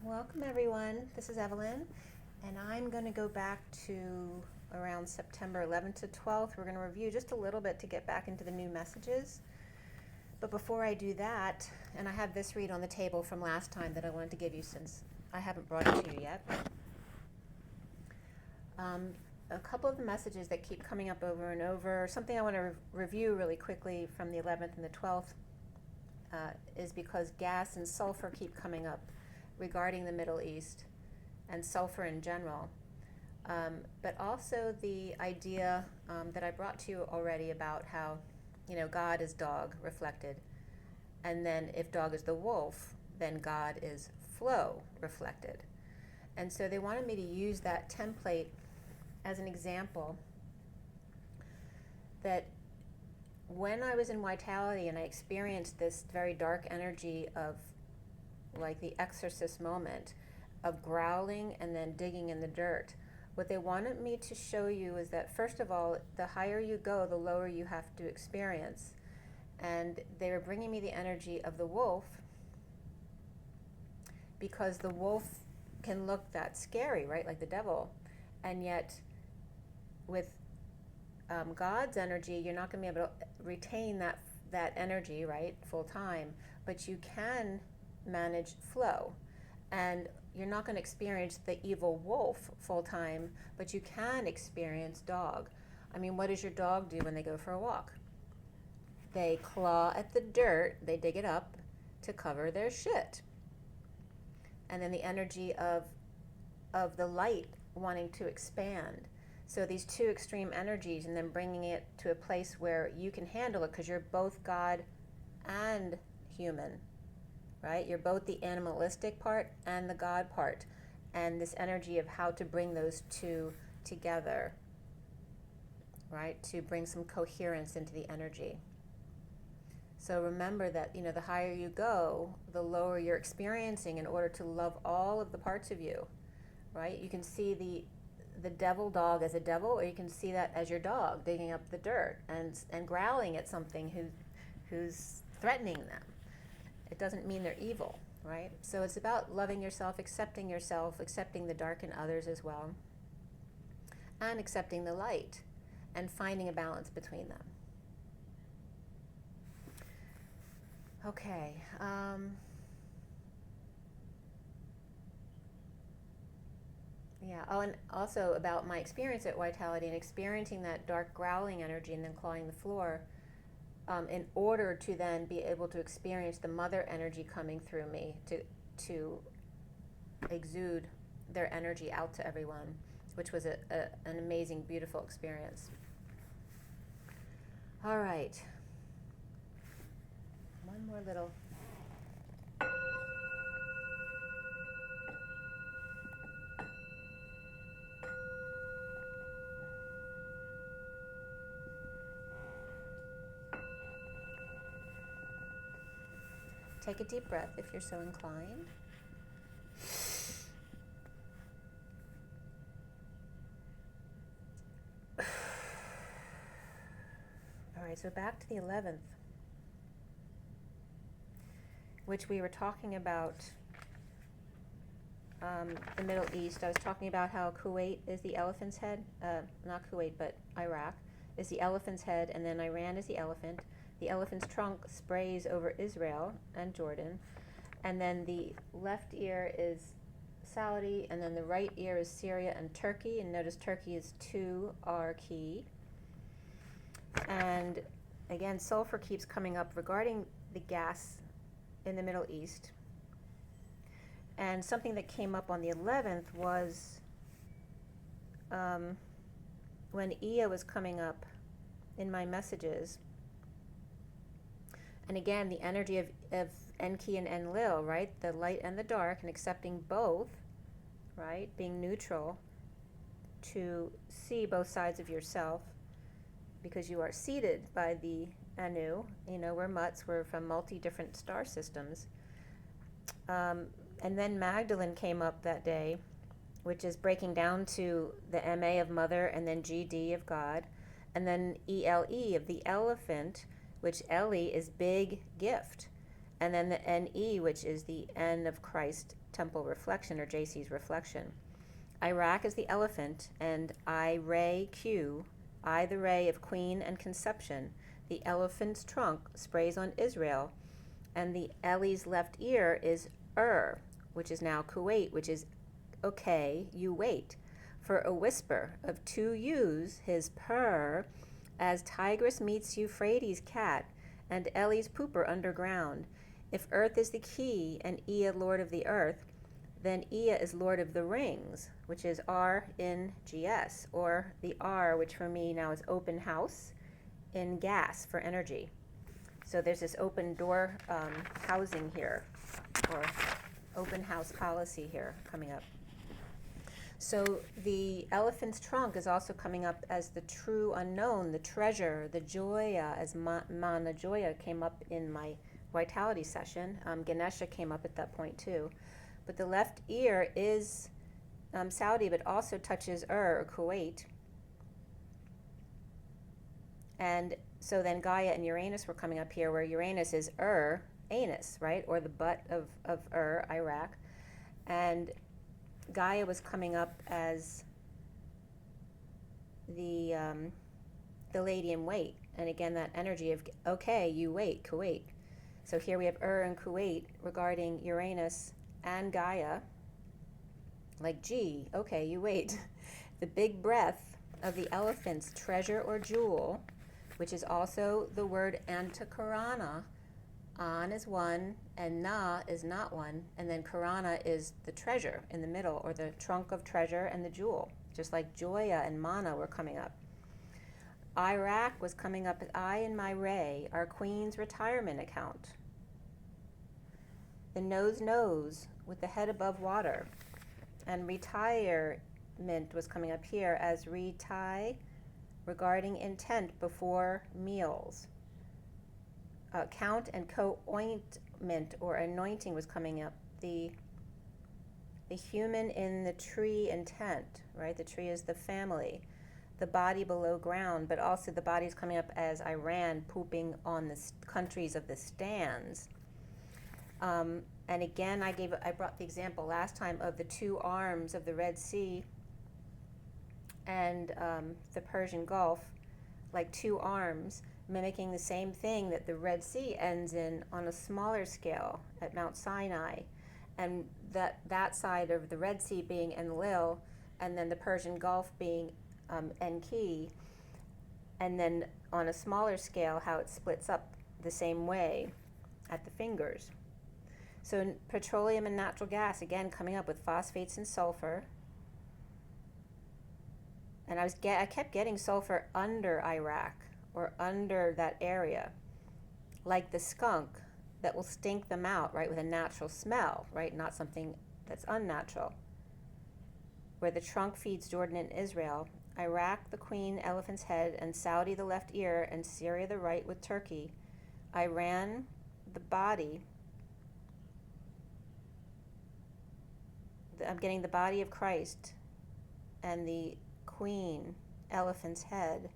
Welcome everyone, this is Evelyn, and I'm going to go back to around September 11th to 12th. We're going to review just a little bit to get back into the new messages. But before I do that, and I have this read on the table from last time that I wanted to give you since I haven't brought it to you yet. A couple of the messages that keep coming up over and over, something I want to review really quickly from the 11th and the 12th is because gas and sulfur keep coming up regarding the Middle East and sulfur in general. But also the idea that I brought to you already about how, God is dog reflected. And then if dog is the wolf, then God is flow reflected. And so they wanted me to use that template as an example that when I was in Vitality and I experienced this very dark energy of like the exorcist moment of growling and then digging in the dirt, what they wanted me to show you is that first of all, the higher you go, the lower you have to experience. And they were bringing me the energy of the wolf because the wolf can look that scary, right? Like the devil. And yet with God's energy, you're not going to be able to retain that energy, right, full time, but you can manage flow. And you're not going to experience the evil wolf full time, but you can experience dog. I mean, what does your dog do when they go for a walk? They claw at the dirt, they dig it up to cover their shit. And then the energy of the light wanting to expand. So these two extreme energies, and then bringing it to a place where you can handle it because you're both God and human, right? You're both the animalistic part and the God part. And this energy of how to bring those two together, right? To bring some coherence into the energy. So remember that, the higher you go, the lower you're experiencing in order to love all of the parts of you, right? You can see the devil dog as a devil, or you can see that as your dog digging up the dirt and growling at something who's threatening them. It doesn't mean they're evil, right? So it's about loving yourself, accepting the dark in others as well, and accepting the light, and finding a balance between them. Okay. Yeah. Oh, and also about my experience at Vitality and experiencing that dark growling energy and then clawing the floor, in order to then be able to experience the mother energy coming through me to exude their energy out to everyone, which was an amazing, beautiful experience. All right. One more little. Take a deep breath if you're so inclined. All right, so back to the 11th, which we were talking about the Middle East. I was talking about how Kuwait is the elephant's head, not Kuwait, but Iraq is the elephant's head, and then Iran is the elephant. The elephant's trunk sprays over Israel and Jordan, and then the left ear is Saudi, and then the right ear is Syria and Turkey, and notice Turkey is 2R key. And again, sulfur keeps coming up regarding the gas in the Middle East. And something that came up on the 11th was when Ia was coming up in my messages. And again, the energy of Enki and Enlil, right? The light and the dark, and accepting both, right? Being neutral to see both sides of yourself, because you are seated by the Anu. We're mutts, we're from multi-different star systems. And then Magdalene came up that day, which is breaking down to the MA of Mother, and then GD of God, and then ELE of the elephant, which Eli is big gift. and then the NE, which is the N of Christ temple reflection, or JC's reflection. Iraq is the elephant, and I, Ray, Q, I, the ray of queen and conception. The elephant's trunk sprays on Israel, and the Eli's left ear is which is now Kuwait, which is okay, you wait. For a whisper of two U's, his purr, as Tigris meets Euphrates' cat, and Eli's pooper underground. If earth is the key, and Ea lord of the earth, then Ea is lord of the rings, which is R in GS, or the R, which for me now is open house, in gas for energy. So there's this open door housing here, or open house policy here coming up. So the elephant's trunk is also coming up as the true unknown, the treasure, the joya, as Manna joya came up in my vitality session. Ganesha came up at that point too. But the left ear is Saudi, but also touches or Kuwait. And so then Gaia and Uranus were coming up here, where Uranus is anus, right? Or the butt of Iraq. And Gaia was coming up as the lady in wait. And again, that energy of, okay, you wait, Kuwait. So here we have and Kuwait regarding Uranus and Gaia. Like, gee, okay, you wait. The big breath of the elephant's treasure or jewel, which is also the word antakarana. An is one, and na is not one, and then karana is the treasure in the middle, or the trunk of treasure and the jewel, just like Joya and Manna were coming up. Iraq was coming up as I and my Ray, our queen's retirement account. The nose with the head above water, and retirement was coming up here as retie, regarding intent before meals. Count and co-ointment or anointing was coming up. The human in the tree intent, right? The tree is the family. The body below ground, but also the body is coming up as Iran pooping on the countries of the stands. And again, I brought the example last time of the two arms of the Red Sea and the Persian Gulf, like two arms, mimicking the same thing that the Red Sea ends in on a smaller scale at Mount Sinai, and that side of the Red Sea being Enlil, and then the Persian Gulf being Enki, and then on a smaller scale how it splits up the same way at the fingers. So petroleum and natural gas, again coming up with phosphates and sulfur. And I kept getting sulfur under Iraq, or under that area, like the skunk that will stink them out, right, with a natural smell, right, not something that's unnatural. Where the trunk feeds Jordan and Israel, Iraq the queen elephant's head, and Saudi the left ear, and Syria the right with Turkey. Iran the body. I'm getting the body of Christ and the queen elephant's head.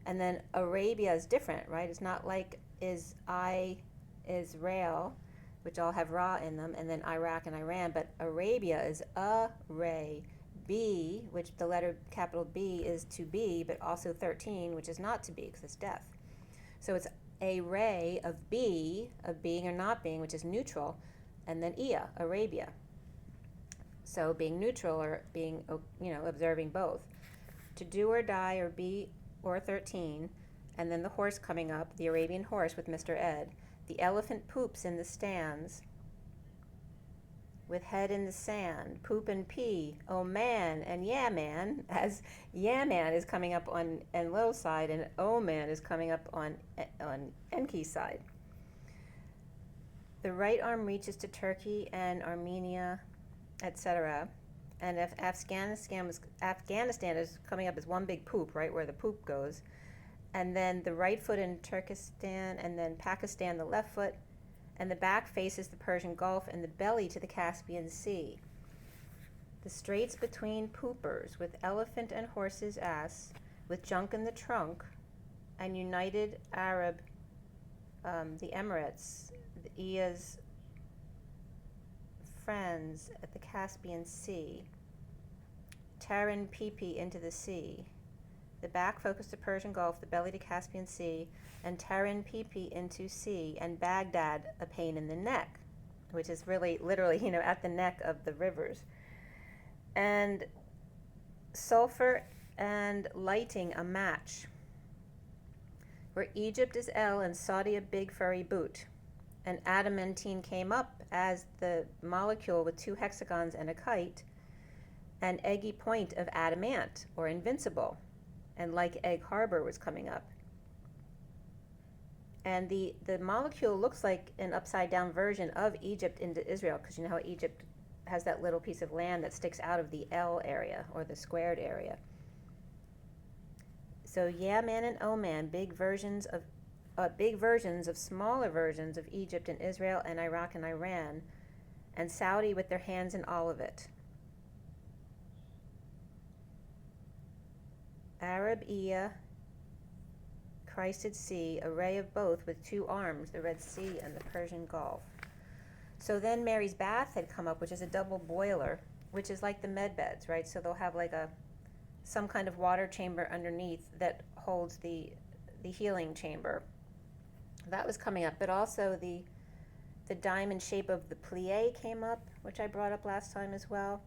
And then Arabia is different, right? It's not like Israel, which all have Ra in them, and then Iraq and Iran, but Arabia is Ray. B, which the letter capital B is to be, but also 13, which is not to be because it's death. So it's a ray of B, of being or not being, which is neutral, and then Ea, Arabia. So being neutral, or being, observing both. To do or die, or be, or 13, and then the horse coming up, the Arabian horse with Mr. Ed. The elephant poops in the stands with head in the sand, poop and pee, oh man, and yeah man, as yeah man is coming up on Enlil's side, and oh man is coming up on Enki's side. The right arm reaches to Turkey and Armenia, etc. And if Afghanistan is coming up as one big poop, right, where the poop goes. And then the right foot in Turkestan, and then Pakistan, the left foot, and the back faces the Persian Gulf, and the belly to the Caspian Sea. The straits between poopers, with elephant and horse's ass, with junk in the trunk, and United Arab, the Emirates, Ea's friends at the Caspian Sea. Taran Pipi into the sea. The back focused to Persian Gulf, the belly to Caspian Sea, and Taran Pipi into sea, and Baghdad a pain in the neck, which is really literally, at the neck of the rivers. And sulfur and lighting a match, where Egypt is L and Saudi a big furry boot. And adamantine came up as the molecule with 2 hexagons and a kite, an eggy point of adamant, or invincible, and like Egg Harbor was coming up. And the molecule looks like an upside down version of Egypt into Israel, because you know how Egypt has that little piece of land that sticks out of the L area, or the squared area. So Yemen and Oman, big versions of smaller versions of Egypt and Israel and Iraq and Iran, and Saudi with their hands in all of it. Arabia, Christed Sea, array of both with 2 arms, the Red Sea and the Persian Gulf. So then Mary's bath had come up, which is a double boiler, which is like the med beds, right? So they'll have like some kind of water chamber underneath that holds the healing chamber. That was coming up, but also the diamond shape of the plie came up, which I brought up last time as well.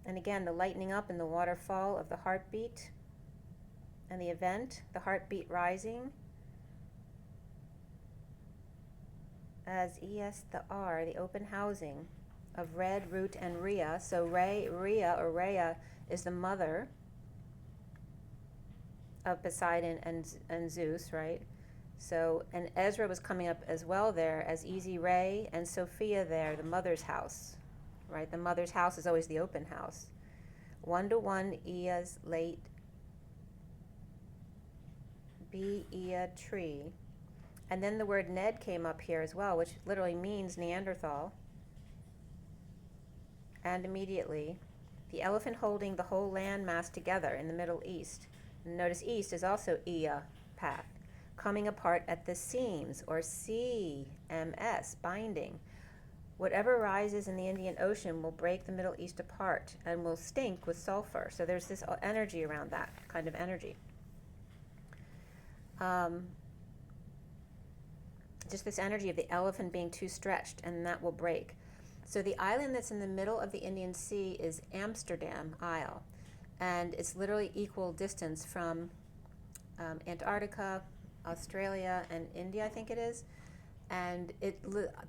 And again, the lightening up and the waterfall of the heartbeat and the event, the heartbeat rising. As ES, the R, the open housing of Red, Root, and Rhea. So Rhea is the mother of Poseidon and Zeus, right? So, and Ezra was coming up as well there as Easy Ray, and Sophia there, the mother's house, right? The mother's house is always the open house. 1-to-1 Ea's late B Ea tree. And then the word Ned came up here as well, which literally means Neanderthal. And immediately, the elephant holding the whole land mass together in the Middle East. And notice East is also Ea path, coming apart at the seams, or CMS, binding. Whatever rises in the Indian Ocean will break the Middle East apart and will stink with sulfur. So there's this energy around that kind of energy. Just this energy of the elephant being too stretched, and that will break. So the island that's in the middle of the Indian Sea is Amsterdam Isle, and it's literally equal distance from Antarctica, Australia, and India, I think it is. And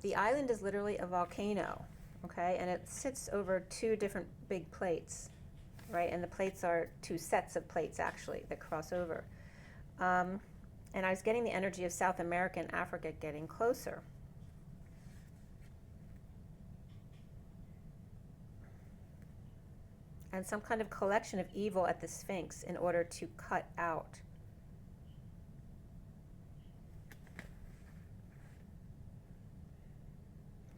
the island is literally a volcano, okay? And it sits over 2 different big plates, right? And the plates are 2 sets of plates, actually, that cross over. And I was getting the energy of South America and Africa getting closer. And some kind of collection of evil at the Sphinx in order to cut out.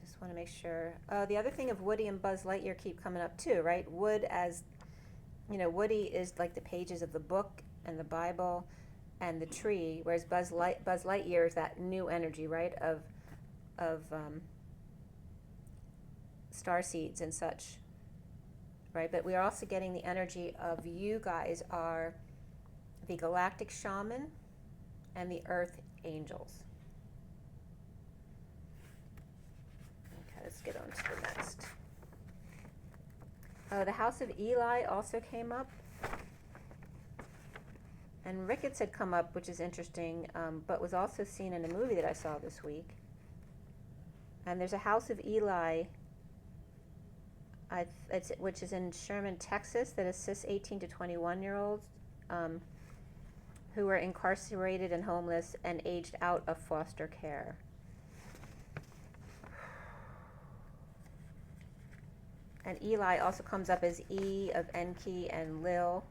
Just want to make sure. The other thing of Woody and Buzz Lightyear keep coming up too, right? Wood as, Woody is like the pages of the book and the Bible and the tree, whereas Buzz Lightyear is that new energy, right, of star seeds and such, right? But we are also getting the energy of you guys are the galactic shaman and the earth angels. Okay, let's get on to the next. The House of Eli also came up. And Ricketts had come up, which is interesting, but was also seen in a movie that I saw this week. And there's a House of Eli, which is in Sherman, Texas, that assists 18 to 21-year-olds who are incarcerated and homeless and aged out of foster care. And Eli also comes up as E of Enki and Lil,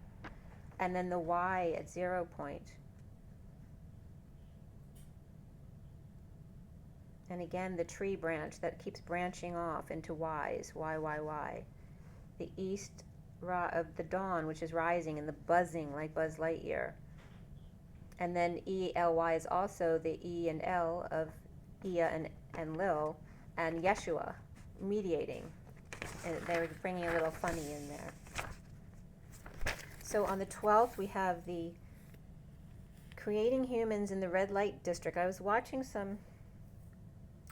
and then the Y at 0 point. And again, the tree branch that keeps branching off into Ys, Y, Y, Y. The east of the dawn, which is rising, and the buzzing like Buzz Lightyear. And then E, L, Y is also the E and L of Ea and Lil, and Yeshua mediating. And they were bringing a little funny in there. So on the 12th, we have the creating humans in the red light district. I was watching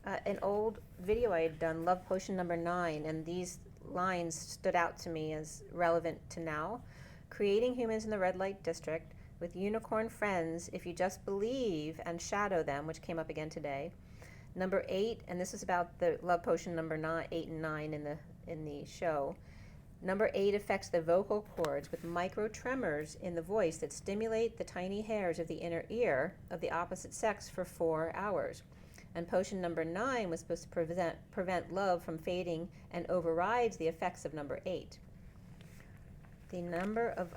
an old video I had done, Love Potion number 9, and these lines stood out to me as relevant to now. Creating humans in the red light district with unicorn friends if you just believe and shadow them, which came up again today. Number 8, and this is about the Love Potion number 8 and 9 in the show. Number 8 affects the vocal cords with micro tremors in the voice that stimulate the tiny hairs of the inner ear of the opposite sex for 4 hours. And potion number 9 was supposed to prevent love from fading and overrides the effects of number 8. The number of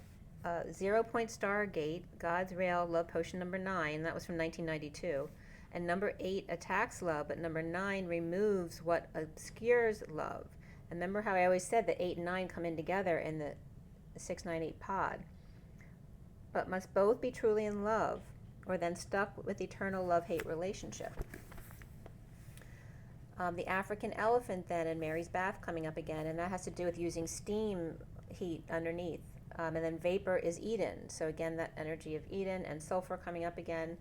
0 Point Stargate, God's Rail, Love Potion number 9, that was from 1992. And number 8 attacks love, but number 9 removes what obscures love. And remember how I always said that 8 and 9 come in together in the 698 pod. But must both be truly in love, or then stuck with eternal love-hate relationship. The African elephant then in Mary's bath coming up again, and that has to do with using steam heat underneath. And then vapor is Eden. So again, that energy of Eden, and sulfur coming up again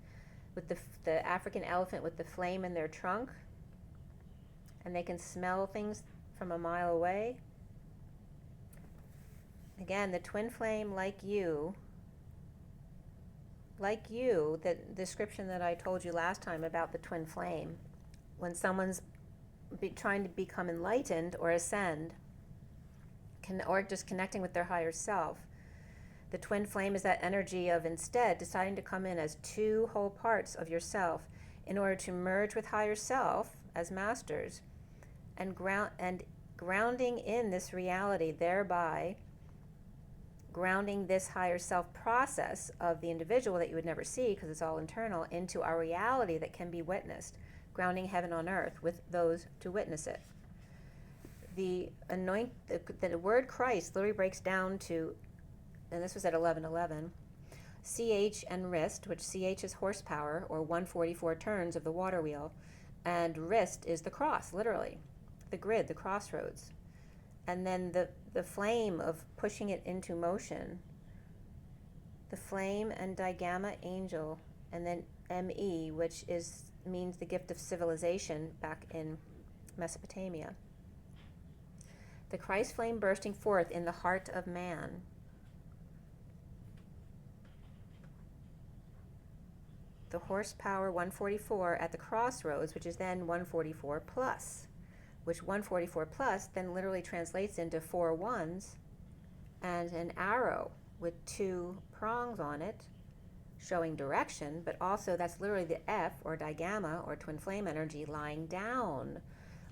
with the African elephant with the flame in their trunk. And they can smell things from a mile away. Again, the twin flame, like you, the description that I told you last time about the twin flame, when someone's trying to become enlightened or ascend, or just connecting with their higher self, the twin flame is that energy of instead deciding to come in as 2 whole parts of yourself in order to merge with higher self as masters, and grounding in this reality, thereby grounding this higher self process of the individual that you would never see because it's all internal into our reality that can be witnessed, grounding heaven on earth with those to witness it. The word Christ literally breaks down to, and this was at 11:11, CH and wrist, which CH is horsepower, or 144 turns of the water wheel, and wrist is the cross, literally, the grid, the crossroads. And then the flame of pushing it into motion, the flame and digamma angel, and then ME, which means the gift of civilization back in Mesopotamia. The Christ flame bursting forth in the heart of man. The horsepower 144 at the crossroads, which is then 144 plus, which 144 plus then literally translates into 4 ones and an arrow with 2 prongs on it showing direction, but also that's literally the F or digamma or twin flame energy lying down,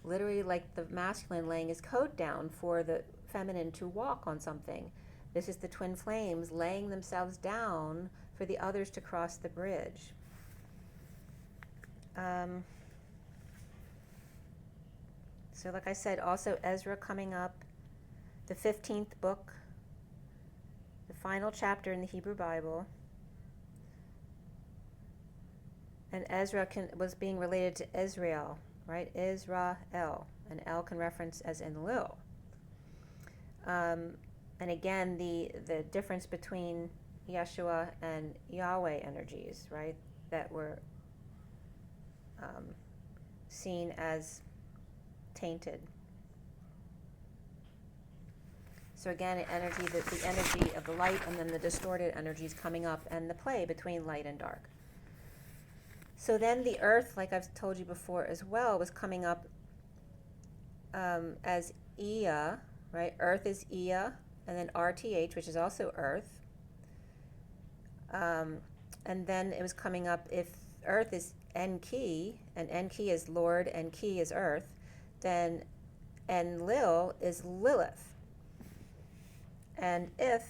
literally like the masculine laying his coat down for the feminine to walk on something. This is the twin flames laying themselves down for the others to cross the bridge. So like I said, also Ezra coming up, the 15th book, the final chapter in the Hebrew Bible. And Ezra was being related to Israel, right? Israel. And El can reference as Enlil. And again, the difference between Yeshua and Yahweh energies, right? That were seen as tainted. So again, the energy of the light, and then the distorted energies coming up, and the play between light and dark. So then the earth, like I've told you before as well, was coming up as Ea, right? Earth is Ea, and then RTH, which is also earth. And then it was coming up, if earth is Enki, and Enki is Lord, and Ki is earth, then Enlil is Lilith. And if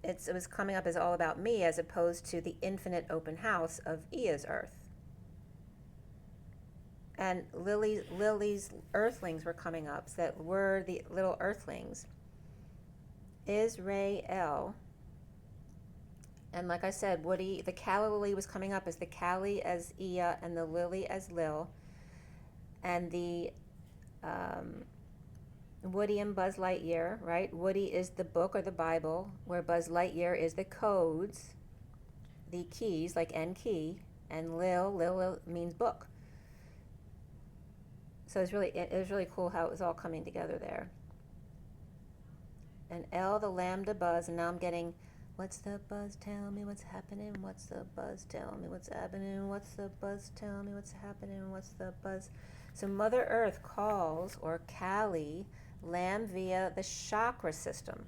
it was coming up as all about me, as opposed to the infinite open house of Ea's earth. And Lily's earthlings were coming up, so that were the little earthlings. Israel. And like I said, the calla lily was coming up as the Kali as Ea and the lily as Lil. and the um, Woody and Buzz Lightyear, right? Woody is the book or the Bible, where Buzz Lightyear is the codes, the keys, like N key, and Lil means book. So it was really cool how it was all coming together there. And L, the lambda buzz, and now I'm getting, what's the buzz? Tell me what's happening. What's the buzz? Tell me what's happening. What's the buzz? Tell me what's happening. What's the buzz? So Mother Earth calls, or Kali, Lamb via the chakra system.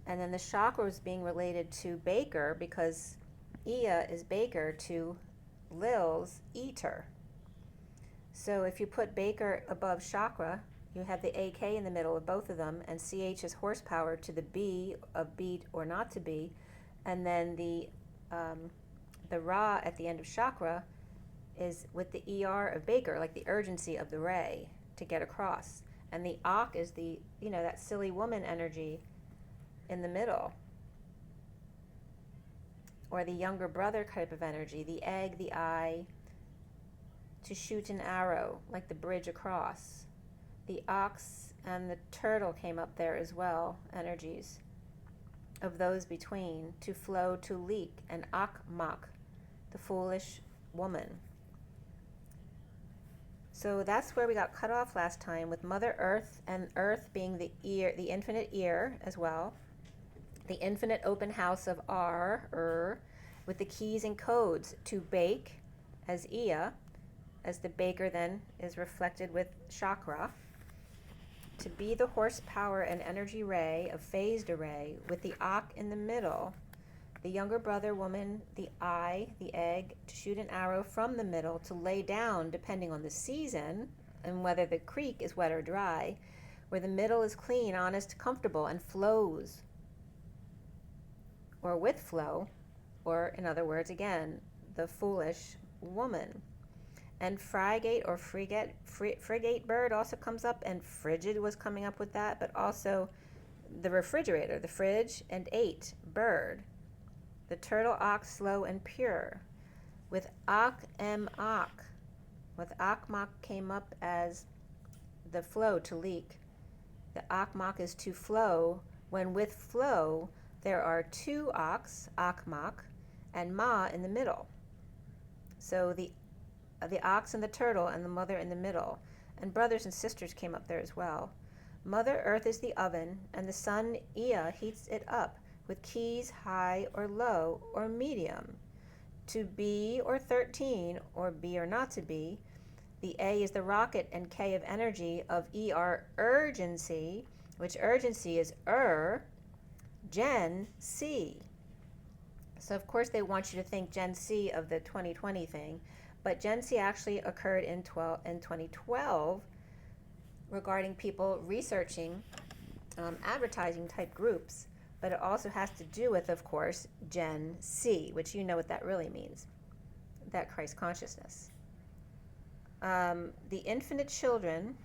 And then the chakra is being related to Baker because Ea is Baker to Lil's Eater. So if you put Baker above chakra, you have the AK in the middle of both of them, and CH is horsepower to the B of beat or not to be, and then the Ra at the end of chakra is with the ER of Baker, like the urgency of the ray to get across. And the Ak is the, that silly woman energy in the middle, or the younger brother type of energy, the egg, the eye, to shoot an arrow, like the bridge across. The ox and the turtle came up there as well, energies of those between, to flow, to leak, and Akmak, the foolish woman. So that's where we got cut off last time, with Mother Earth, and Earth being the ear, the infinite ear as well, the infinite open house of with the keys and codes to bake as Ea, as the baker then is reflected with chakra, to be the horsepower and energy ray of phased array with the Ak in the middle, the younger brother woman, the eye, the egg, to shoot an arrow from the middle, to lay down depending on the season and whether the creek is wet or dry, where the middle is clean, honest, comfortable, and flows, or with flow, or in other words, again, the foolish woman. And frigate or frigate bird also comes up, and frigid was coming up with that, but also the refrigerator, the fridge, and eight, bird. The turtle, ox, slow and pure. With ak, with akmak came up as the flow, to leak. The akmak is to flow, when with flow there are two ox, akmak, and ma in the middle. So the ox and the turtle and the mother in the middle, and brothers and sisters came up there as well. Mother Earth is the oven, and the sun Ea heats it up with keys high or low or medium, to be or 13 or be or not to be. The A is the rocket and K of energy of ER urgency, which urgency is Gen C. So of course they want you to think Gen C of the 2020 thing, but Gen C actually occurred in 2012 regarding people researching advertising type groups, but it also has to do with, of course, Gen C, which you know what that really means, that Christ consciousness. The infinite children,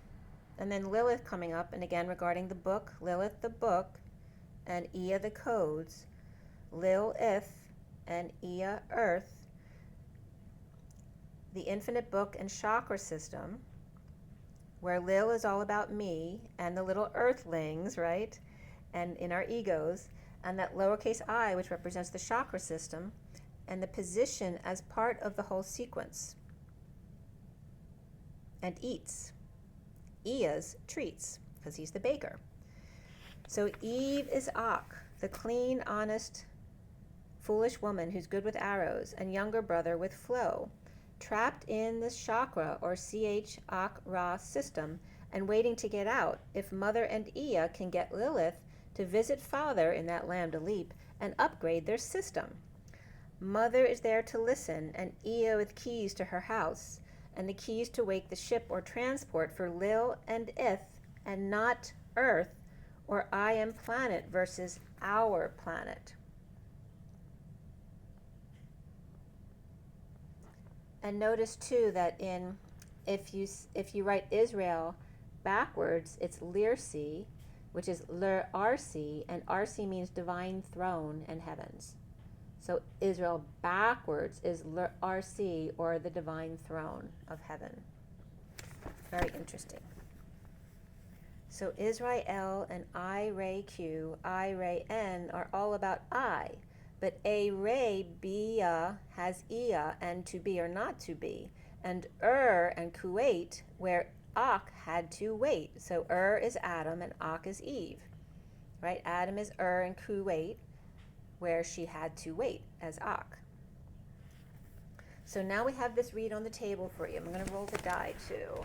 and then Lilith coming up, and again regarding the book, Lilith the book, and Ea the codes, Lilith and Ea earth, the infinite book and chakra system, where Lil is all about me and the little earthlings, right? And in our egos, and that lowercase I, which represents the chakra system, and the position as part of the whole sequence. And eats. Ea's treats, because he's the baker. So Eve is Ak, the clean, honest, foolish woman who's good with arrows, and younger brother with flow, trapped in the chakra or CH Ak Ra system and waiting to get out if Mother and Ea can get Lilith to visit Father in that lambda leap and upgrade their system. Mother is there to listen, and Ea with keys to her house, and the keys to wake the ship or transport for Lil and Ith, and not Earth or I am planet versus our planet. And notice too that if you write Israel backwards, it's Lirsi, which is Ler Arsi, and Arsi means divine throne and heavens. So Israel backwards is Ler Arsi, or the divine throne of heaven. Very interesting. So Israel and I, Ray Q, I, Ray N are all about I. But A, Ray, Bia has Ia and to be or not to be. And and Kuwait, where Ak had to wait. So is Adam and Ak is Eve. Right? Adam is and Kuwait, where she had to wait as Ak. So now we have this read on the table for you. I'm going to roll the die too.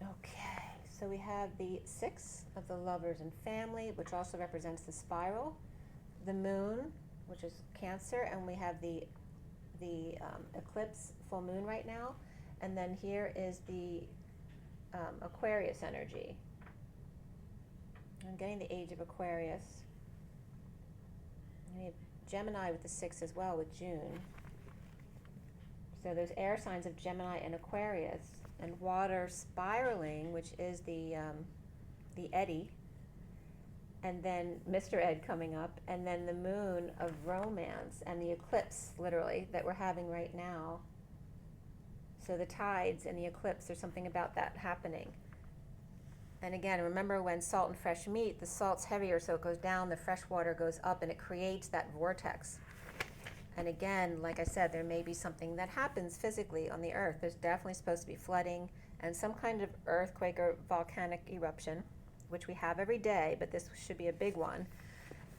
Okay, so we have the 6 of the lovers and family, which also represents the spiral, the moon, which is Cancer, and we have the eclipse full moon right now, and then here is the Aquarius energy. I'm getting the age of Aquarius. We have Gemini with the 6 as well with June. So there's air signs of Gemini and Aquarius, and water spiraling, which is the Eddie, and then Mr. Ed coming up, and then the moon of romance, and the eclipse, literally, that we're having right now. So the tides and the eclipse, there's something about that happening. And again, remember when salt and fresh meet, the salt's heavier, so it goes down, the fresh water goes up, and it creates that vortex. And again, like I said, there may be something that happens physically on the earth. There's definitely supposed to be flooding and some kind of earthquake or volcanic eruption, which we have every day, but this should be a big one.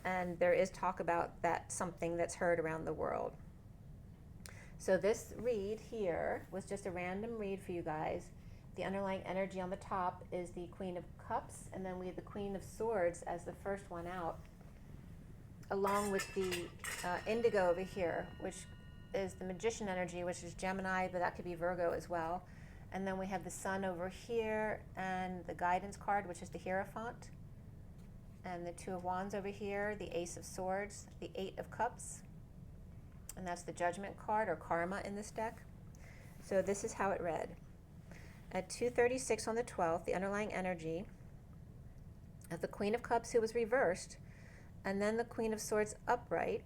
And there is talk about that, something that's heard around the world. So this read here was just a random read for you guys. The underlying energy on the top is the Queen of Cups, and then we have the Queen of Swords as the first one out, along with the indigo over here, which is the magician energy, which is Gemini, but that could be Virgo as well. And then we have the sun over here, and the guidance card, which is the Hierophant, and the 2 of Wands over here, the Ace of Swords, the 8 of Cups, and that's the Judgment card, or Karma, in this deck. So this is how it read. At 2:36 on the 12th, the underlying energy of the Queen of Cups, who was reversed, and then the Queen of Swords upright,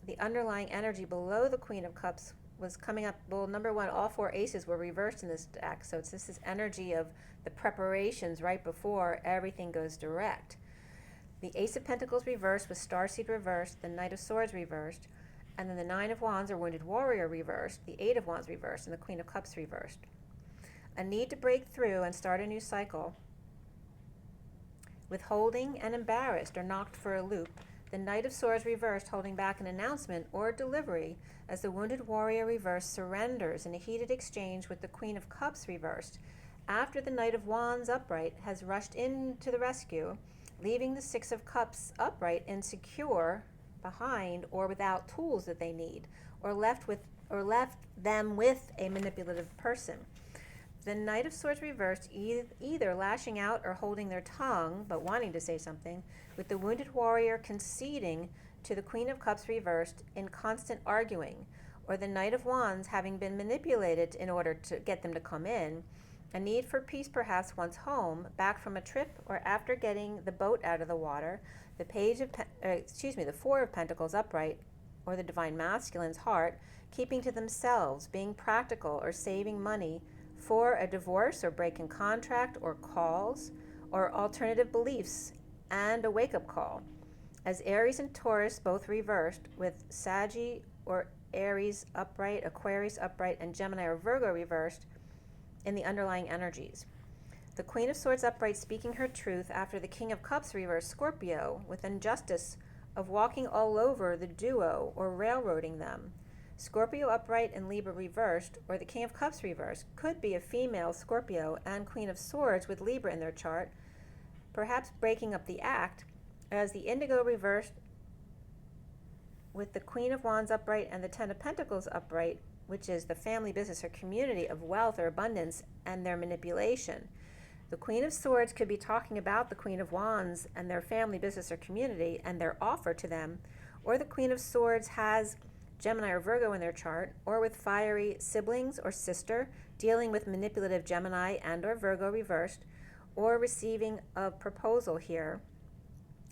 the underlying energy below the Queen of Cups was coming up. Well, number one, all 4 aces were reversed in this deck, so it's this energy of the preparations right before everything goes direct. The Ace of Pentacles reversed with Starseed reversed, the Knight of Swords reversed, and then the 9 of Wands, or Wounded Warrior, reversed, the 8 of Wands reversed, and the Queen of Cups reversed. A need to break through and start a new cycle. Withholding and embarrassed or knocked for a loop, the Knight of Swords reversed, holding back an announcement or delivery, as the Wounded Warrior reversed surrenders in a heated exchange with the Queen of Cups reversed, after the Knight of Wands upright has rushed in to the rescue, leaving the 6 of Cups upright insecure behind or without tools that they need, or left them with a manipulative person. The Knight of Swords reversed, either lashing out or holding their tongue, but wanting to say something, with the Wounded Warrior conceding to the Queen of Cups reversed in constant arguing, or the Knight of Wands having been manipulated in order to get them to come in, a need for peace perhaps once home, back from a trip, or after getting the boat out of the water, the 4 of Pentacles upright, or the Divine Masculine's heart, keeping to themselves, being practical or saving money, for a divorce or break in contract or calls or alternative beliefs, and a wake-up call. As Aries and Taurus both reversed, with Saggy or Aries upright, Aquarius upright, and Gemini or Virgo reversed in the underlying energies. The Queen of Swords upright speaking her truth after the King of Cups reversed, Scorpio, with injustice of walking all over the duo or railroading them. Scorpio upright and Libra reversed, or the King of Cups reversed, could be a female Scorpio and Queen of Swords with Libra in their chart, perhaps breaking up the act, as the Indigo reversed with the Queen of Wands upright and the 10 of Pentacles upright, which is the family, business, or community of wealth or abundance, and their manipulation. The Queen of Swords could be talking about the Queen of Wands and their family, business, or community and their offer to them, or the Queen of Swords has Gemini or Virgo in their chart, or with fiery siblings or sister, dealing with manipulative Gemini and or Virgo reversed, or receiving a proposal here,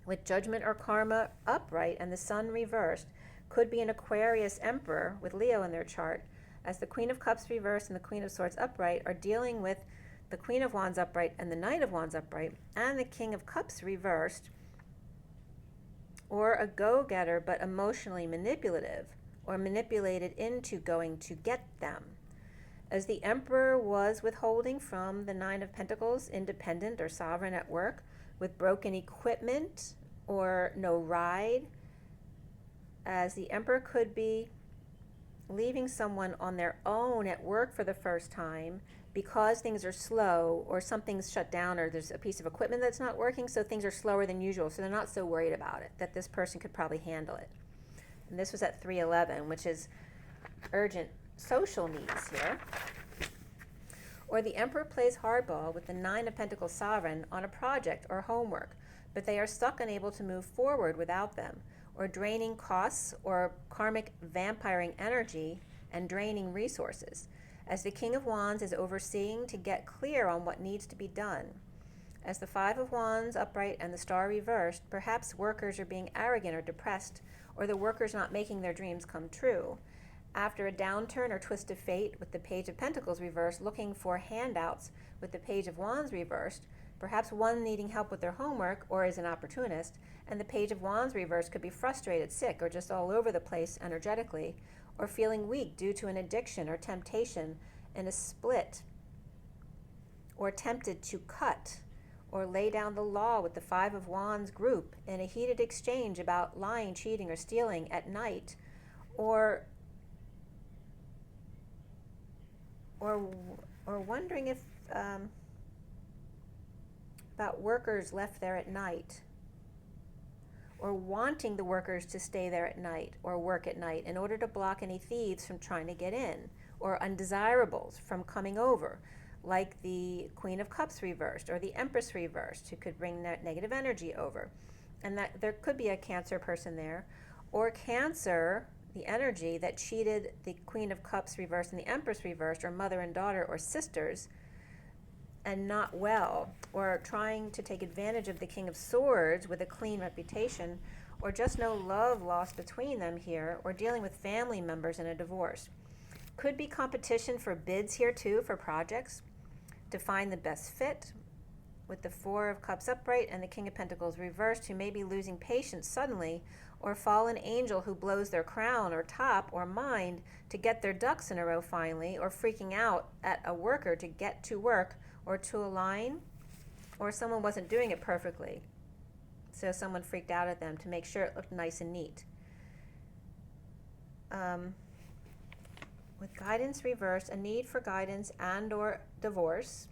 with Judgment or Karma upright and the Sun reversed, could be an Aquarius Emperor with Leo in their chart, as the Queen of Cups reversed and the Queen of Swords upright are dealing with the Queen of Wands upright and the Knight of Wands upright, and the King of Cups reversed, or a go-getter but emotionally manipulative, or manipulated into going to get them. As the Emperor was withholding from the Nine of Pentacles, independent or sovereign at work, with broken equipment or no ride, as the Emperor could be leaving someone on their own at work for the first time because things are slow or something's shut down or there's a piece of equipment that's not working, so things are slower than usual, so they're not so worried about it, that this person could probably handle it. And this was at 311, which is urgent social needs here. Or the Emperor plays hardball with the Nine of Pentacles sovereign on a project or homework, but they are stuck unable to move forward without them, or draining costs or karmic vampiring energy and draining resources, as the King of Wands is overseeing to get clear on what needs to be done. As the Five of Wands upright and the Star reversed, perhaps workers are being arrogant or depressed, or the workers not making their dreams come true. After a downturn or twist of fate with the Page of Pentacles reversed, looking for handouts with the Page of Wands reversed, perhaps one needing help with their homework or is an opportunist, and the Page of Wands reversed could be frustrated, sick, or just all over the place energetically, or feeling weak due to an addiction or temptation in a split, or tempted to cut or lay down the law with the Five of Wands group in a heated exchange about lying, cheating, or stealing at night, or wondering if about workers left there at night, or wanting the workers to stay there at night or work at night in order to block any thieves from trying to get in, or undesirables from coming over, like the Queen of Cups reversed or the Empress reversed, who could bring that negative energy over. And that there could be a Cancer person there, or Cancer, the energy that cheated the Queen of Cups reversed and the Empress reversed, or mother and daughter or sisters, and not well, or trying to take advantage of the King of Swords with a clean reputation, or just no love lost between them here, or dealing with family members in a divorce. Could be competition for bids here too, for projects, to find the best fit, with the Four of Cups upright and the King of Pentacles reversed, who may be losing patience suddenly, or fallen angel who blows their crown or top or mind to get their ducks in a row finally, or freaking out at a worker to get to work or to align, or someone wasn't doing it perfectly, so someone freaked out at them to make sure it looked nice and neat. With guidance reversed, a need for guidance and or divorce,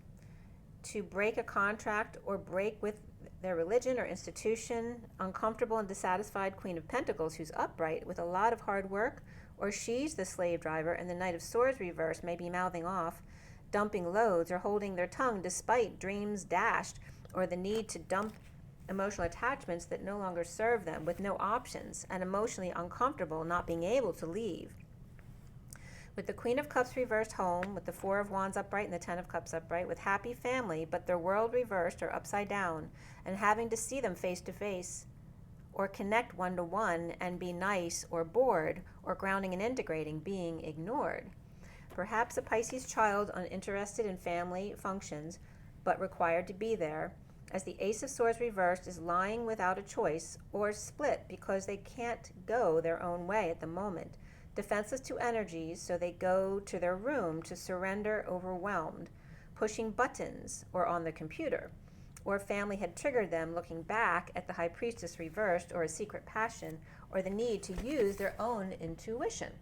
to break a contract or break with their religion or institution, uncomfortable and dissatisfied Queen of Pentacles who's upright with a lot of hard work, or she's the slave driver, and the Knight of Swords reversed may be mouthing off, dumping loads, or holding their tongue despite dreams dashed, or the need to dump emotional attachments that no longer serve them, with no options, and emotionally uncomfortable not being able to leave. With the Queen of Cups reversed home, with the Four of Wands upright and the Ten of Cups upright, with happy family, but their world reversed or upside down, and having to see them face to face, or connect one-to-one and be nice or bored, or grounding and integrating, being ignored. Perhaps a Pisces child uninterested in family functions, but required to be there, as the Ace of Swords reversed is lying without a choice, or split because they can't go their own way at the moment. Defenseless to energies, so they go to their room to surrender, overwhelmed, pushing buttons or on the computer, or family had triggered them looking back at the High Priestess reversed, or a secret passion, or the need to use their own intuition.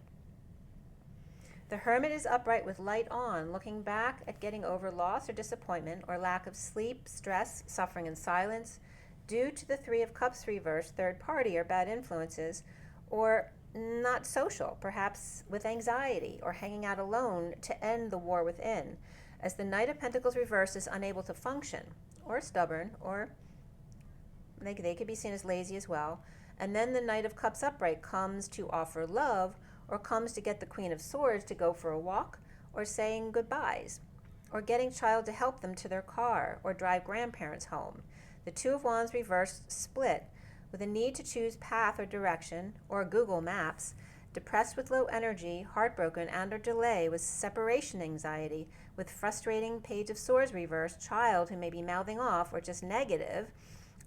The Hermit is upright with light on, looking back at getting over loss or disappointment, or lack of sleep, stress, suffering in silence, due to the Three of Cups reversed, third party or bad influences, or not social, perhaps with anxiety, or hanging out alone to end the war within, as the Knight of Pentacles reversed is unable to function, or stubborn, or they could be seen as lazy as well. And then the Knight of Cups upright comes to offer love, or comes to get the Queen of Swords to go for a walk, or saying goodbyes, or getting child to help them to their car, or drive grandparents home. The Two of Wands reversed split, with a need to choose path or direction, or Google Maps, depressed with low energy, heartbroken and or delay with separation anxiety, with frustrating Page of Swords reversed, child who may be mouthing off or just negative,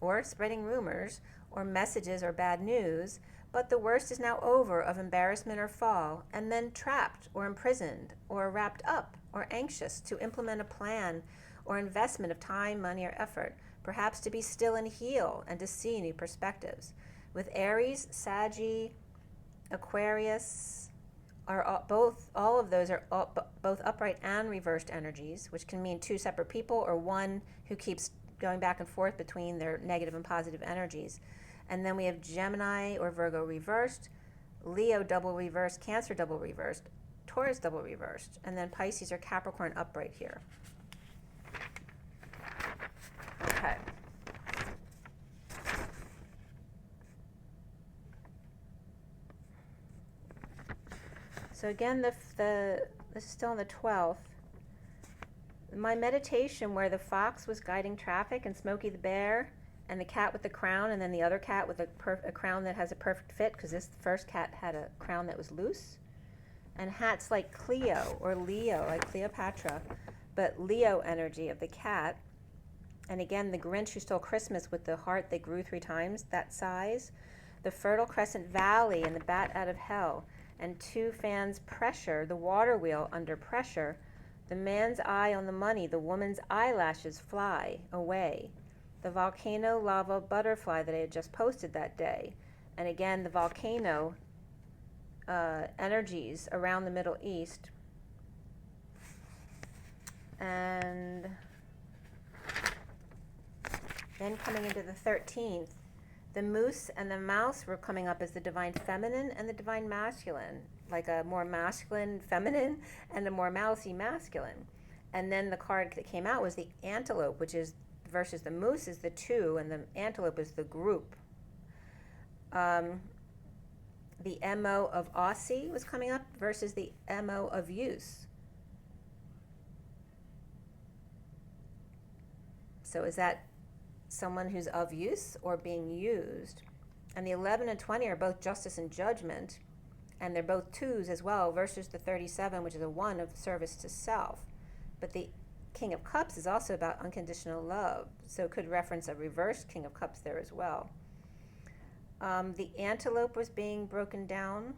or spreading rumors, or messages or bad news, but the worst is now over of embarrassment or fall, and then trapped or imprisoned, or wrapped up, or anxious to implement a plan or investment of time, money, or effort, perhaps to be still and heal and to see new perspectives. With Aries, Saggy, Aquarius, all of those are both upright and reversed energies, which can mean two separate people or one who keeps going back and forth between their negative and positive energies. And then we have Gemini or Virgo reversed, Leo double reversed, Cancer double reversed, Taurus double reversed, and then Pisces or Capricorn upright here. Okay. So again, this is still on the 12th. My meditation where the fox was guiding traffic and Smokey the bear and the cat with the crown and then the other cat with a crown that has a perfect fit, because this first cat had a crown that was loose, and hats like Cleo or Leo, like Cleopatra, but Leo energy of the cat. And again, the Grinch who stole Christmas with the heart that grew 3 times that size, the Fertile Crescent Valley and the bat out of hell, and 2 fans pressure, the water wheel under pressure, the man's eye on the money, the woman's eyelashes fly away, the volcano lava butterfly that I had just posted that day, and again the volcano energies around the Middle East. And then coming into the 13th, the moose and the mouse were coming up as the divine feminine and the divine masculine, like a more masculine feminine and a more mousy masculine. And then the card that came out was the antelope, which is versus the moose is the 2 and the antelope is the group. The MO of Aussie was coming up versus the MO of use. So is that someone who's of use or being used? And the 11 and 20 are both justice and judgment, and they're both 2s as well, versus the 37, which is a 1 of service to self. But the King of Cups is also about unconditional love, so it could reference a reversed King of Cups there as well. The antelope was being broken down.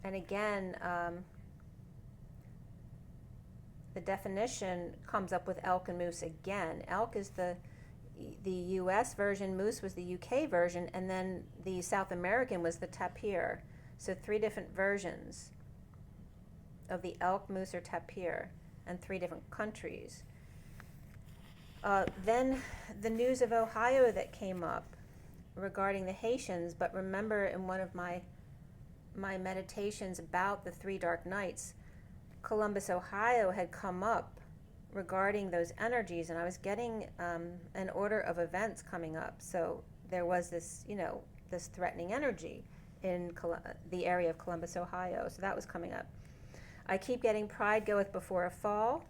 And again, the definition comes up with elk and moose again. Elk is the US version, moose was the UK version, and then the South American was the tapir. So 3 different versions of the elk, moose, or tapir, and 3 different countries. Then the news of Ohio that came up regarding the Haitians, but remember in one of my meditations about the 3 dark nights, Columbus, Ohio had come up regarding those energies, and I was getting an order of events coming up. So there was this, this threatening energy in the area of Columbus, Ohio. So that was coming up. I keep getting pride goeth before a fall.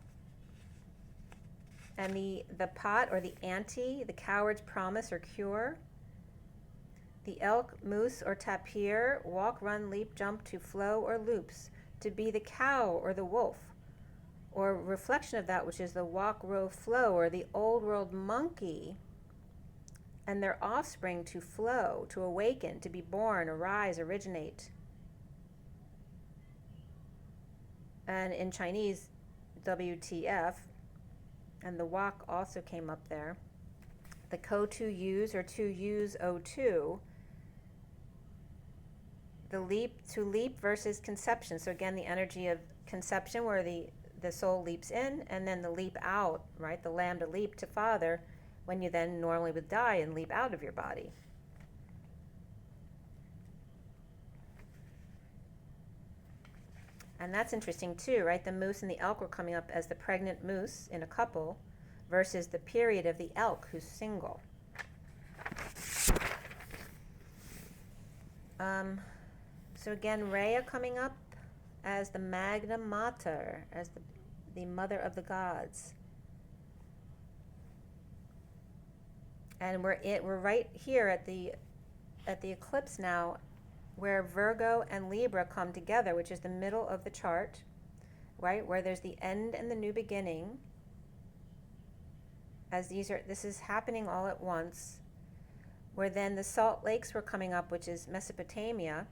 And the pot or the ante, the coward's promise or cure. The elk, moose, or tapir, walk, run, leap, jump, to flow or loops, to be the cow or the wolf, or reflection of that, which is the walk, row, flow, or the old world monkey and their offspring, to flow, to awaken, to be born, arise, originate. And in Chinese, WTF, and the walk also came up there. The ko-to-use or to-use O2, the leap, to leap versus conception. So again, the energy of conception where the soul leaps in, and then the leap out, right? The lamb to leap to father, when you then normally would die and leap out of your body. And that's interesting too, right? The moose and the elk were coming up as the pregnant moose in a couple versus the period of the elk who's single. So again, Rhea coming up as the Magna Mater, as the mother of the gods. And we're right here at the eclipse now, where Virgo and Libra come together, which is the middle of the chart, right? Where there's the end and the new beginning. As this is happening all at once, where then the salt lakes were coming up, which is Mesopotamia,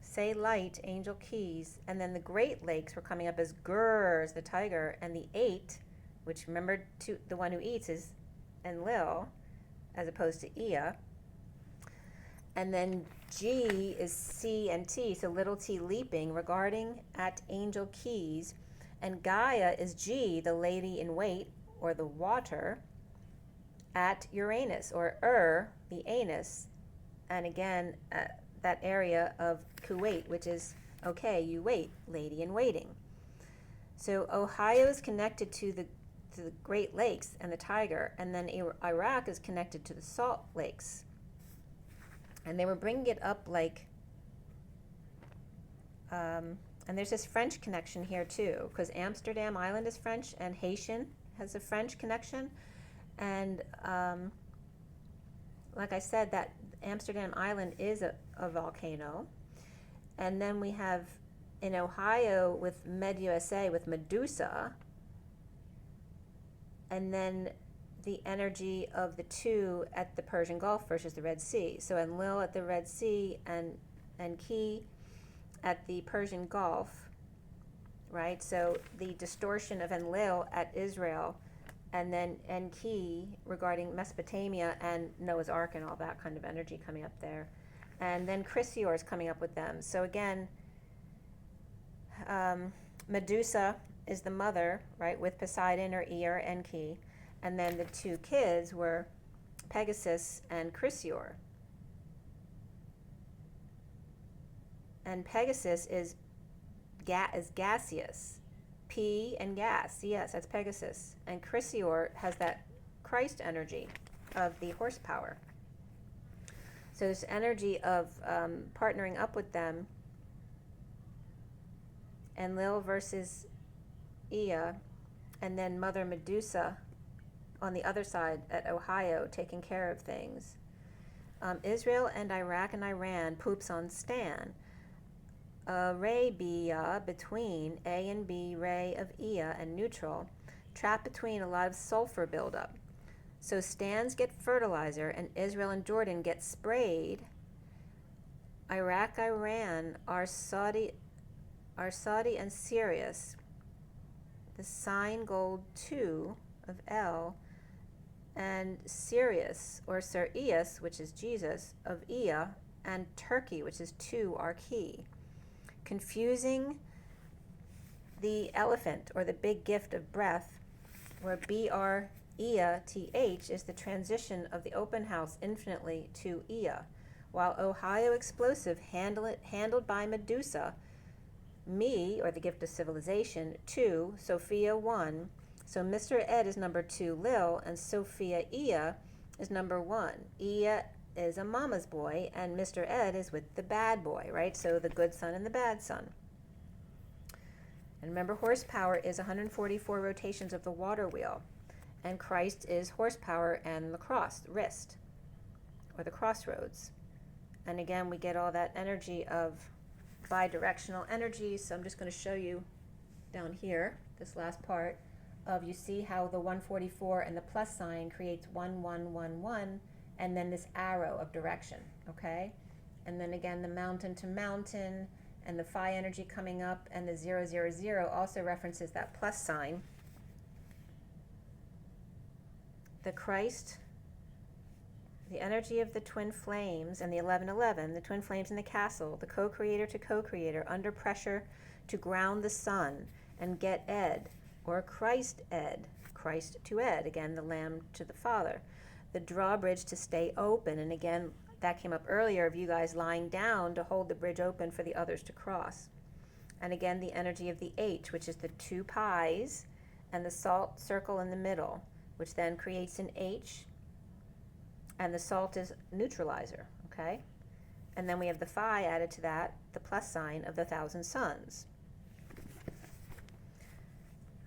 say light, angel keys, and then the Great Lakes were coming up as Gur, as the tiger, and the 8, which remember the one who eats is Enlil, as opposed to Ea. And then G is C and T, so little t leaping, regarding at angel keys. And Gaia is G, the lady in wait, or the water, at Uranus, or the anus, and again, that area of Kuwait, which is, okay, you wait, lady in waiting. So Ohio is connected to the Great Lakes and the tiger, and then Iraq is connected to the Salt Lakes. And they were bringing it up like, and there's this French connection here too, because Amsterdam Island is French, and Haitian has a French connection. And like I said, that Amsterdam Island is a volcano. And then we have in Ohio with MedUSA, with Medusa, and then the energy of the two at the Persian Gulf versus the Red Sea. So Enlil at the Red Sea and Ki at the Persian Gulf, right? So the distortion of Enlil at Israel, and then Enki regarding Mesopotamia and Noah's Ark and all that kind of energy coming up there. And then Chrysaor is coming up with them. So again, Medusa is the mother, right, with Poseidon or Ea or Enki. And then the two kids were Pegasus and Chrysaor. And Pegasus is gaseous. P and gas, yes, that's Pegasus. And Chrysaor has that Christ energy of the horsepower. So this energy of partnering up with them, Enlil versus Ea, and then Mother Medusa on the other side at Ohio taking care of things. Israel and Iraq and Iran poops on Stan. Arabia between A and B ray of Ea and neutral, trapped between a lot of sulfur buildup. So Stans get fertilizer and Israel and Jordan get sprayed. Iraq, Iran are Saudi and Sirius. The sign gold 2 of L, and Sirius or Sirius, which is Jesus, of Ea, and Turkey, which is 2, are key. Confusing the elephant or the big gift of breath, where BREATH is the transition of the open house infinitely to Ea, while Ohio explosive handled by Medusa, me, or the gift of civilization, 2, Sophia 1. So Mr. Ed is number 2, Lil, and Sophia Ea is number 1. Ea is a mama's boy, and Mr. Ed is with the bad boy, right? So the good son and the bad son. And remember, horsepower is 144 rotations of the water wheel, and Christ is horsepower and the cross, wrist, or the crossroads. And again, we get all that energy of bi-directional energy. So I'm just going to show you down here, this last part, of you see how the 144 and the plus sign creates 1, 1, 1, 1, and then this arrow of direction, okay? And then again, the mountain to mountain, and the phi energy coming up, and the 0, 0, 0 also references that plus sign. The Christ, the energy of the twin flames, and the 1111, the twin flames in the castle, the co-creator to co-creator, under pressure to ground the sun and get Ed, or Christ Ed, Christ to Ed, again, the Lamb to the Father. The drawbridge to stay open, and again, that came up earlier of you guys lying down to hold the bridge open for the others to cross. And again, the energy of the H, which is the 2 pies and the salt circle in the middle, which then creates an H, and the salt is neutralizer, okay? And then we have the phi added to that, the plus sign of the 1,000 suns.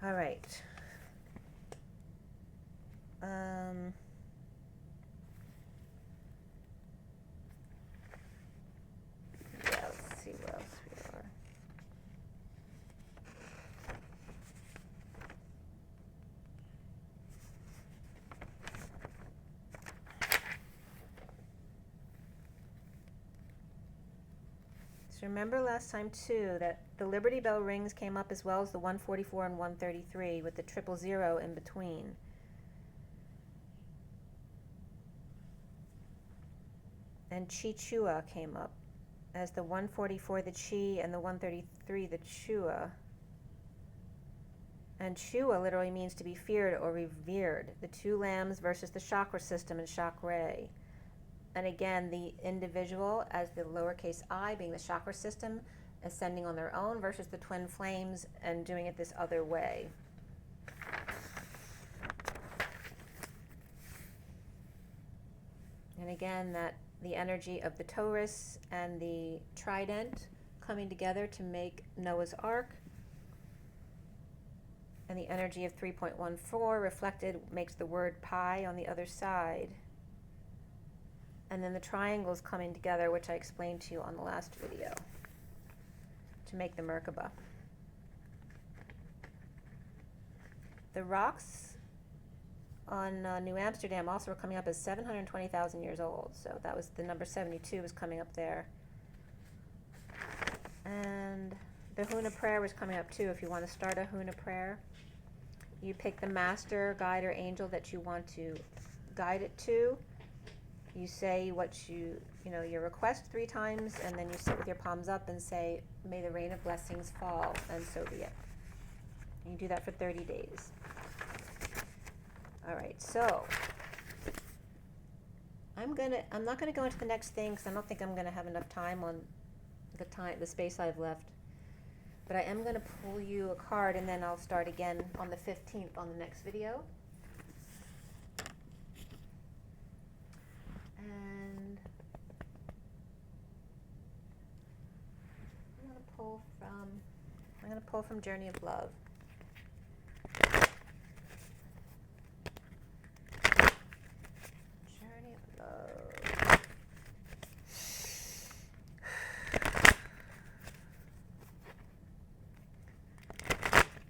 All right. So remember last time too that the Liberty Bell rings came up as well as the 144 and 133 with the 000 in between. And Chi Chua came up as the 144 the Chi and the 133 the Chua. And Chua literally means to be feared or revered. The two lambs versus the chakra system and chakra. And again, the individual as the lowercase I being the chakra system, ascending on their own versus the twin flames and doing it this other way. And again, that the energy of the Taurus and the trident coming together to make Noah's Ark. And the energy of 3.14 reflected makes the word pi on the other side. And then the triangles coming together, which I explained to you on the last video, to make the Merkaba. The rocks on New Amsterdam also were coming up as 720,000 years old. So that was the number 72 was coming up there. And the Huna prayer was coming up too. If you want to start a Huna prayer, you pick the master, guide, or angel that you want to guide it to. You say what your request 3 times, and then you sit with your palms up and say, may the rain of blessings fall, and so be it. And you do that for 30 days. All right, so I'm not gonna go into the next thing because I don't think I'm gonna have enough time on the space I've left. But I am gonna pull you a card, and then I'll start again on the 15th on the next video. And I'm gonna pull from Journey of Love. Journey of Love.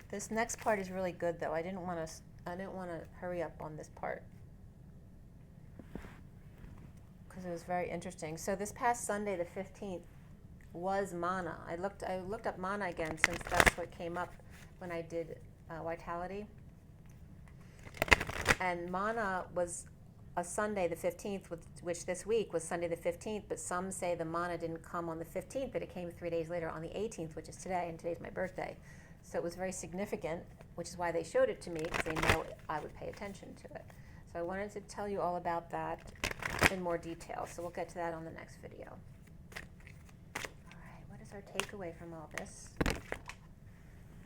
This next part is really good though. I didn't want to hurry up on this part, because it was very interesting. So this past Sunday, the 15th, was Manna. I looked up Manna again since that's what came up when I did Vitality. And Manna was a Sunday, the 15th, which this week was Sunday the 15th, but some say the Manna didn't come on the 15th, but it came 3 days later on the 18th, which is today, and today's my birthday. So it was very significant, which is why they showed it to me, because they know I would pay attention to it. So I wanted to tell you all about that in more detail. So we'll get to that on the next video. All right, what is our takeaway from all this?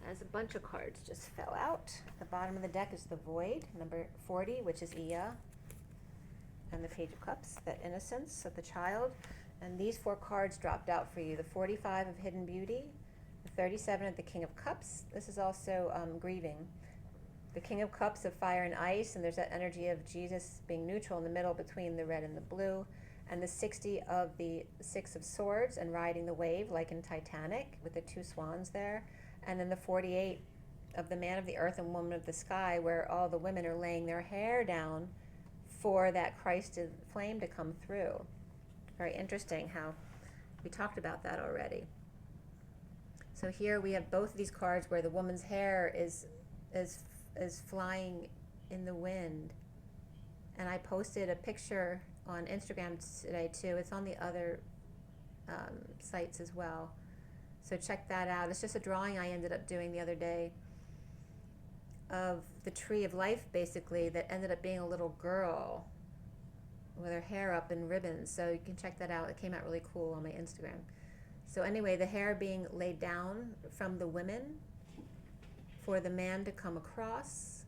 As a bunch of cards just fell out. The bottom of the deck is the Void, number 40, which is Iya. And the Page of Cups, the innocence of the child. And these 4 cards dropped out for you. The 45 of Hidden Beauty, the 37 of the King of Cups. This is also grieving. The King of Cups of fire and ice, and there's that energy of Jesus being neutral in the middle between the red and the blue. And the 60 of the 6 of Swords and riding the wave like in Titanic with the 2 swans there. And then the 48 of the man of the earth and woman of the sky, where all the women are laying their hair down for that Christ flame to come through. Very interesting how we talked about that already. So here we have both of these cards where the woman's hair is flying in the wind. And I posted a picture on Instagram today too. It's on the other sites as well. So check that out. It's just a drawing I ended up doing the other day of the tree of life, basically, that ended up being a little girl with her hair up in ribbons. So you can check that out. It came out really cool on my Instagram. So anyway, the hair being laid down from the women for the man to come across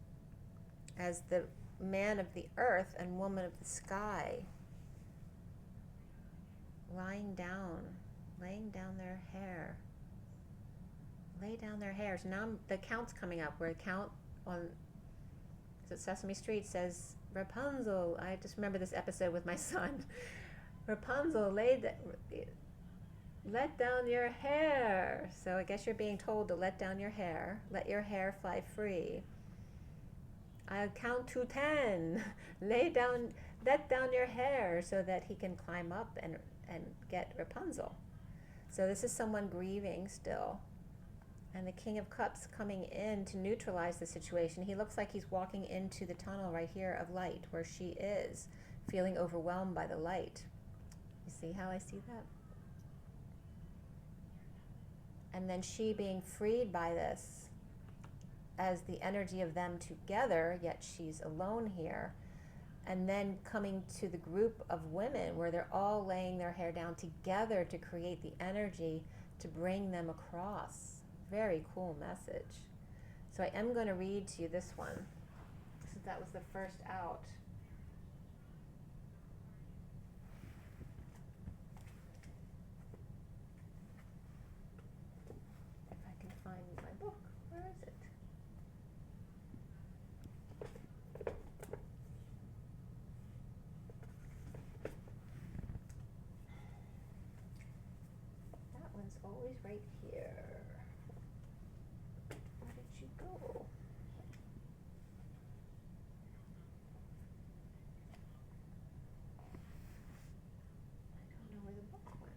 as the man of the earth and woman of the sky, laying down their hair. Lay down their hair. So now the count's coming up, where the count on Sesame Street says, Rapunzel. I just remember this episode with my son. Rapunzel, let down your hair. So I guess you're being told to let down your hair. Let your hair fly free. I'll count to 10. Let down your hair so that he can climb up and get Rapunzel. So this is someone grieving still. And the King of Cups coming in to neutralize the situation. He looks like he's walking into the tunnel right here of light where she is, feeling overwhelmed by the light. You see how I see that? And then she being freed by this as the energy of them together, yet she's alone here. And then coming to the group of women where they're all laying their hair down together to create the energy to bring them across. Very cool message. So I am going to read to you this one, since that was the first out. If I can find my book. Where is it? That one's always right here. Where did you go? I don't know where the book went.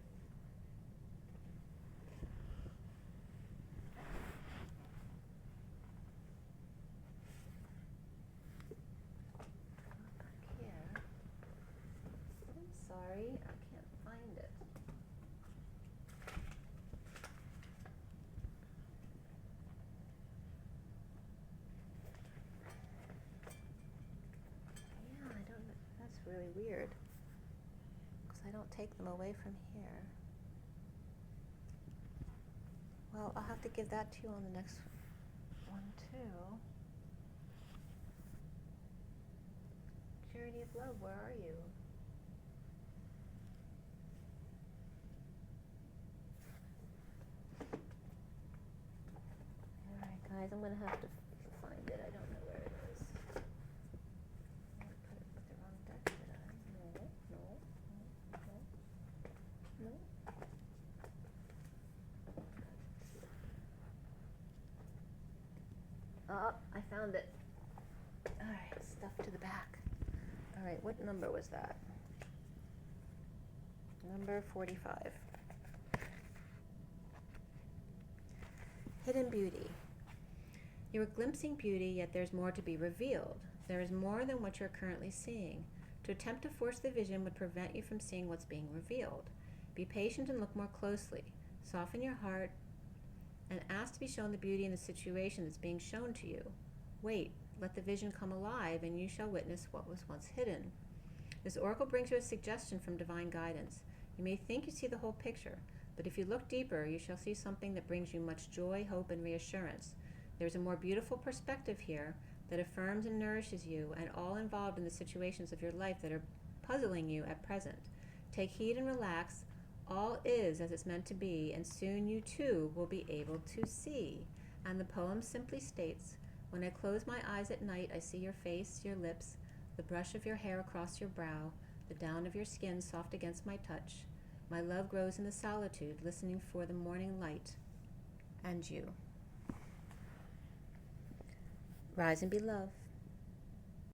Back here. I'm sorry, I can't find it. Yeah, I don't know. That's really weird. Because I don't take them away from here. Well, I'll have to give that to you on the next one too. Journey of Love, where are you? Alright guys, I'm going to have to find it. I don't know where it is. I put it with the wrong deck, did I? No. Oh, I found it. Alright, stuff to the back. Alright, what number was that? Number 45. Hidden beauty. You are glimpsing beauty, yet there's more to be revealed. There is more than what you're currently seeing. To attempt to force the vision would prevent you from seeing what's being revealed. Be patient and look more closely. Soften your heart and ask to be shown the beauty in the situation that's being shown to you. Wait, let the vision come alive, and you shall witness what was once hidden. This oracle brings you a suggestion from divine guidance. You may think you see the whole picture, but if you look deeper, you shall see something that brings you much joy, hope, and reassurance. There's a more beautiful perspective here that affirms and nourishes you and all involved in the situations of your life that are puzzling you at present. Take heed and relax. All is as it's meant to be, and soon you too will be able to see. And the poem simply states, when I close my eyes at night, I see your face, your lips, the brush of your hair across your brow, the down of your skin soft against my touch. My love grows in the solitude, listening for the morning light. And you. Rise and be loved.